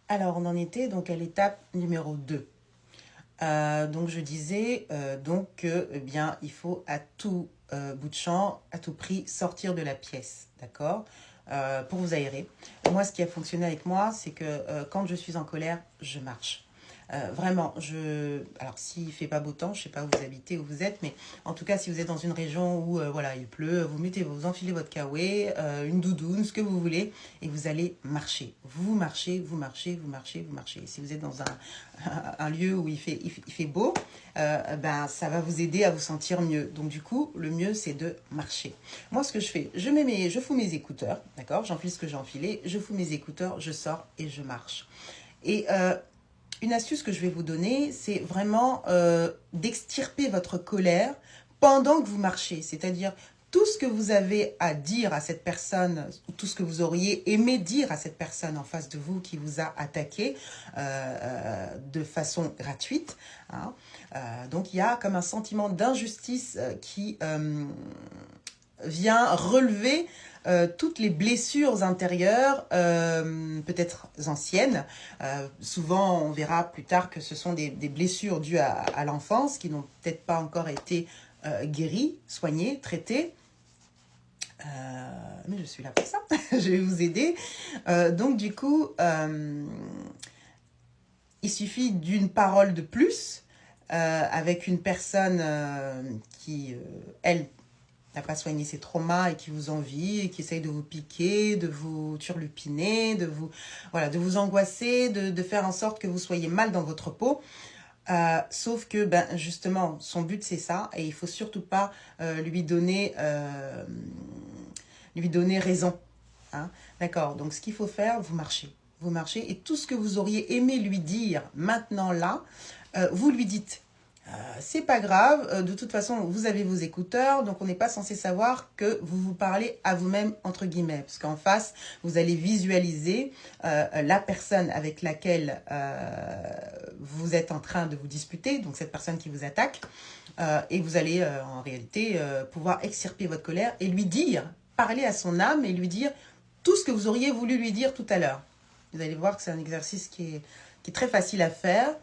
Alors, on en était donc à l'étape numéro 2. Donc, je disais donc que, eh bien, il faut à tout bout de champ, à tout prix, sortir de la pièce, d'accord. Pour vous aérer. Moi, ce qui a fonctionné avec moi, c'est que quand je suis en colère, je marche. Vraiment, alors s'il fait pas beau temps, je sais pas où vous habitez, où vous êtes, mais en tout cas, si vous êtes dans une région où voilà, il pleut, vous enfilez votre kawaii, une doudoune, ce que vous voulez, et vous allez marcher. Vous marchez, vous marchez, vous marchez, vous marchez. Et si vous êtes dans un lieu où il fait beau, ben ça va vous aider à vous sentir mieux. Donc du coup, le mieux c'est de marcher. Moi, ce que je fais, je fous mes écouteurs, d'accord, j'enfile ce que j'ai enfilé, je fous mes écouteurs, je sors et je marche. Et une astuce que je vais vous donner, c'est vraiment d'extirper votre colère pendant que vous marchez. C'est-à-dire tout ce que vous avez à dire à cette personne, tout ce que vous auriez aimé dire à cette personne en face de vous qui vous a attaqué de façon gratuite. Hein. Donc il y a comme un sentiment d'injustice qui vient relever toutes les blessures intérieures, peut-être anciennes. Souvent, on verra plus tard que ce sont des blessures dues à l'enfance qui n'ont peut-être pas encore été guéries, soignées, traitées. Mais je suis là pour ça, je vais vous aider. Donc du coup, il suffit d'une parole de plus avec une personne qui, elle, n'a pas soigné ses traumas et qui vous envie et qui essaye de vous piquer, de vous turlupiner, voilà, de vous angoisser, de faire en sorte que vous soyez mal dans votre peau. Sauf que, ben, justement, son but, c'est ça. Et il ne faut surtout pas lui donner raison. Hein. D'accord. Donc, ce qu'il faut faire, vous marchez. Vous marchez et tout ce que vous auriez aimé lui dire maintenant là, vous lui dites. C'est pas grave, de toute façon, vous avez vos écouteurs, donc on n'est pas censé savoir que vous vous parlez à vous-même, entre guillemets, parce qu'en face, vous allez visualiser la personne avec laquelle vous êtes en train de vous disputer, donc cette personne qui vous attaque, et vous allez en réalité pouvoir extirper votre colère et lui dire, parler à son âme et lui dire tout ce que vous auriez voulu lui dire tout à l'heure. Vous allez voir que c'est un exercice qui est très facile à faire.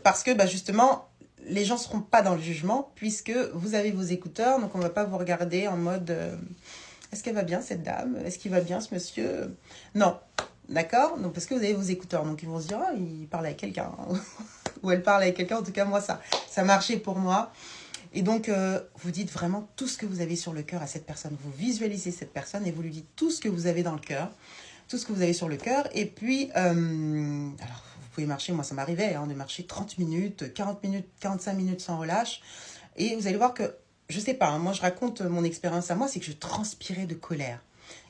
Parce que bah, justement, les gens ne seront pas dans le jugement puisque vous avez vos écouteurs, donc on ne va pas vous regarder en mode est-ce qu'elle va bien cette dame? Est-ce qu'il va bien ce monsieur? Non, d'accord. Donc parce que vous avez vos écouteurs, donc ils vont se dire oh, il parle avec quelqu'un ou elle parle avec quelqu'un. En tout cas moi ça marchait pour moi. Et donc vous dites vraiment tout ce que vous avez sur le cœur à cette personne. Vous visualisez cette personne et vous lui dites tout ce que vous avez dans le cœur, tout ce que vous avez sur le cœur. Et puis alors vous pouvez marcher, moi ça m'arrivait de marcher 30 minutes, 40 minutes, 45 minutes sans relâche. Et vous allez voir que, je sais pas, moi je raconte mon expérience à moi, c'est que je transpirais de colère.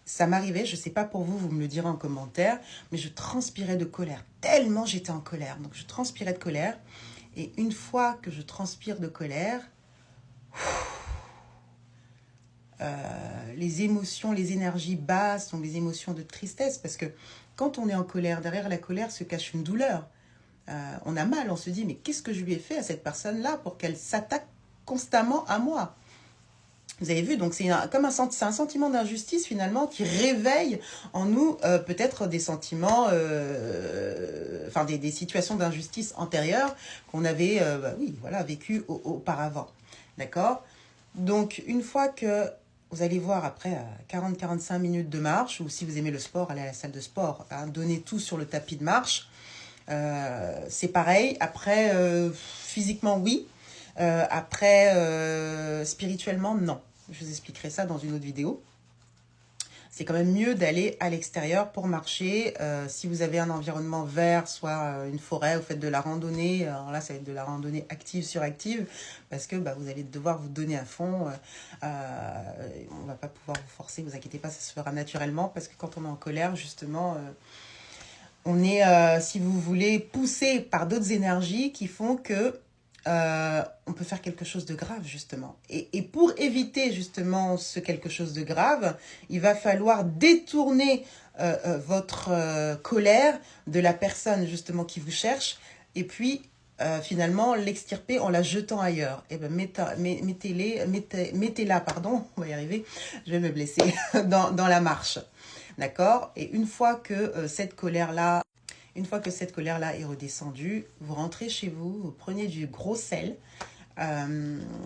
Ça m'arrivait, je sais pas pour vous, vous me le direz en commentaire, mais je transpirais de colère, tellement j'étais en colère. Donc je transpirais de colère. Et une fois que je transpire de colère, les émotions, les énergies basses sont des émotions de tristesse, parce que quand on est en colère, derrière la colère se cache une douleur. On a mal, on se dit mais qu'est-ce que je lui ai fait à cette personne-là pour qu'elle s'attaque constamment à moi? Vous avez vu, donc c'est c'est un sentiment d'injustice finalement qui réveille en nous peut-être des sentiments, enfin des situations d'injustice antérieures qu'on avait oui, voilà, vécues auparavant. D'accord. Donc une fois que vous allez voir après 40-45 minutes de marche, ou si vous aimez le sport, allez à la salle de sport, hein, donnez tout sur le tapis de marche. C'est pareil. Après, physiquement, oui. Après, spirituellement, non. Je vous expliquerai ça dans une autre vidéo. C'est quand même mieux d'aller à l'extérieur pour marcher. Si vous avez un environnement vert, soit une forêt, vous faites de la randonnée. Alors là, ça va être de la randonnée active sur active, parce que bah, vous allez devoir vous donner à fond. On ne va pas pouvoir vous forcer, vous inquiétez pas, ça se fera naturellement, parce que quand on est en colère, justement... on est, si vous voulez, poussé par d'autres énergies qui font que on peut faire quelque chose de grave, justement. Et pour éviter, justement, ce quelque chose de grave, il va falloir détourner votre colère de la personne, justement, qui vous cherche, et puis, finalement, l'extirper en la jetant ailleurs. Et ben, mettez-la, pardon, on va y arriver, je vais me blesser, dans la marche. D'accord? Et une fois que cette colère-là est redescendue, vous rentrez chez vous, vous prenez du gros sel.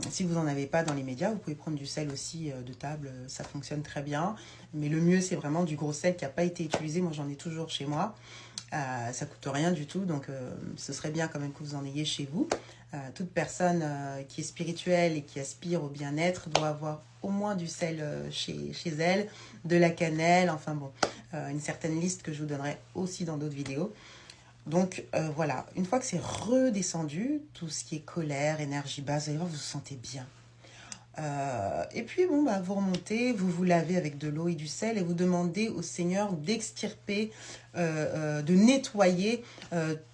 Si vous n'en avez pas dans les médias, vous pouvez prendre du sel aussi de table, ça fonctionne très bien. Mais le mieux, c'est vraiment du gros sel qui n'a pas été utilisé. Moi, j'en ai toujours chez moi. Ça coûte rien du tout, donc ce serait bien quand même que vous en ayez chez vous. Toute personne qui est spirituelle et qui aspire au bien-être doit avoir au moins du sel chez elle, de la cannelle, enfin bon, une certaine liste que je vous donnerai aussi dans d'autres vidéos. Donc voilà, une fois que c'est redescendu, tout ce qui est colère, énergie basse, vous allez voir, vous vous sentez bien. Et puis, bon, bah, vous remontez, vous vous lavez avec de l'eau et du sel et vous demandez au Seigneur d'extirper, de nettoyer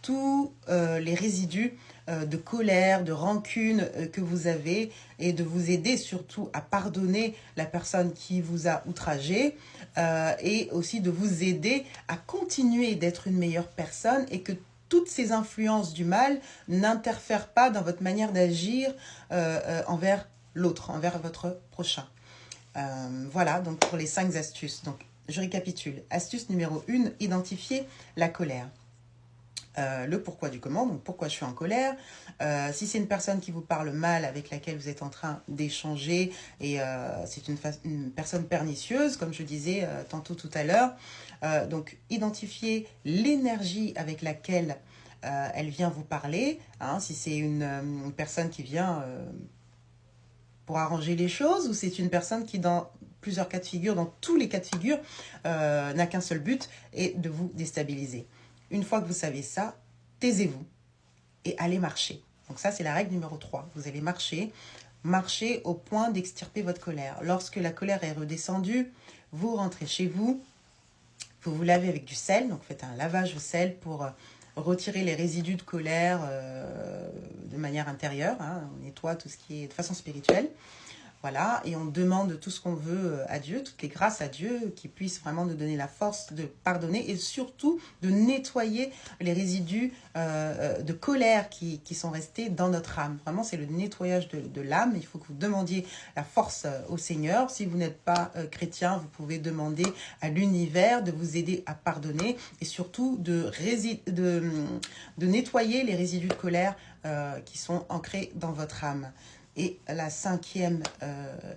tous les résidus de colère, de rancune que vous avez et de vous aider surtout à pardonner la personne qui vous a outragé et aussi de vous aider à continuer d'être une meilleure personne et que toutes ces influences du mal n'interfèrent pas dans votre manière d'agir envers l'autre, envers votre prochain. Voilà, donc pour les 5 astuces. Donc, je récapitule. Astuce numéro 1, identifier la colère. Le pourquoi du comment, donc pourquoi je suis en colère. Si c'est une personne qui vous parle mal, avec laquelle vous êtes en train d'échanger, et c'est une personne pernicieuse, comme je disais tantôt tout à l'heure, donc identifier l'énergie avec laquelle elle vient vous parler. Hein, si c'est une personne qui vient pour arranger les choses, ou c'est une personne qui, dans plusieurs cas de figure, dans tous les cas de figure, n'a qu'un seul but, et de vous déstabiliser. Une fois que vous savez ça, taisez-vous et allez marcher. Donc ça, c'est la règle numéro 3. Vous allez marcher, marcher au point d'extirper votre colère. Lorsque la colère est redescendue, vous rentrez chez vous, vous vous lavez avec du sel, donc faites un lavage au sel pour retirer les résidus de colère de manière intérieure. Hein. On nettoie tout ce qui est de façon spirituelle. Voilà, et on demande tout ce qu'on veut à Dieu, toutes les grâces à Dieu, qui puisse vraiment nous donner la force de pardonner et surtout de nettoyer les résidus de colère qui sont restés dans notre âme. Vraiment, c'est le nettoyage de l'âme. Il faut que vous demandiez la force au Seigneur. Si vous n'êtes pas chrétien, vous pouvez demander à l'univers de vous aider à pardonner et surtout de nettoyer les résidus de colère qui sont ancrés dans votre âme. Et la 5e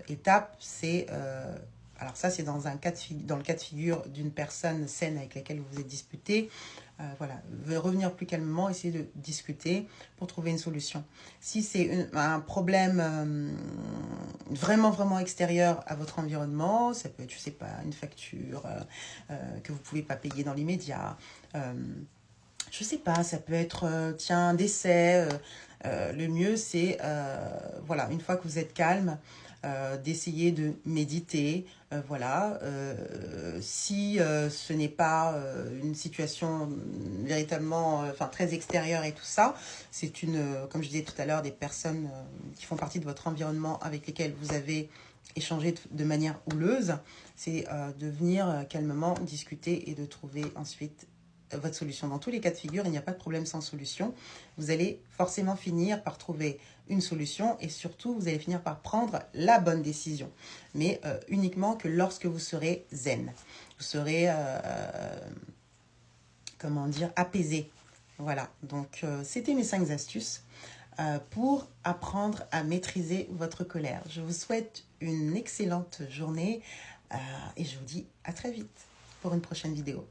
étape, c'est, alors ça c'est dans le cas de figure d'une personne saine avec laquelle vous vous êtes disputé, voilà, revenir plus calmement, essayer de discuter pour trouver une solution. Si c'est un problème vraiment, vraiment extérieur à votre environnement, ça peut être, je sais pas, une facture que vous ne pouvez pas payer dans l'immédiat, je sais pas, ça peut être, tiens, un décès. Le mieux, c'est, voilà, une fois que vous êtes calme, d'essayer de méditer. Voilà. Si ce n'est pas une situation véritablement, enfin, très extérieure et tout ça, c'est comme je disais tout à l'heure, des personnes qui font partie de votre environnement avec lesquelles vous avez échangé de manière houleuse, c'est de venir calmement discuter et de trouver ensuite votre solution. Dans tous les cas de figure, il n'y a pas de problème sans solution. Vous allez forcément finir par trouver une solution et surtout, vous allez finir par prendre la bonne décision. Mais uniquement que lorsque vous serez zen. Vous serez, comment dire, apaisé. Voilà, donc c'était mes 5 astuces pour apprendre à maîtriser votre colère. Je vous souhaite une excellente journée et je vous dis à très vite pour une prochaine vidéo.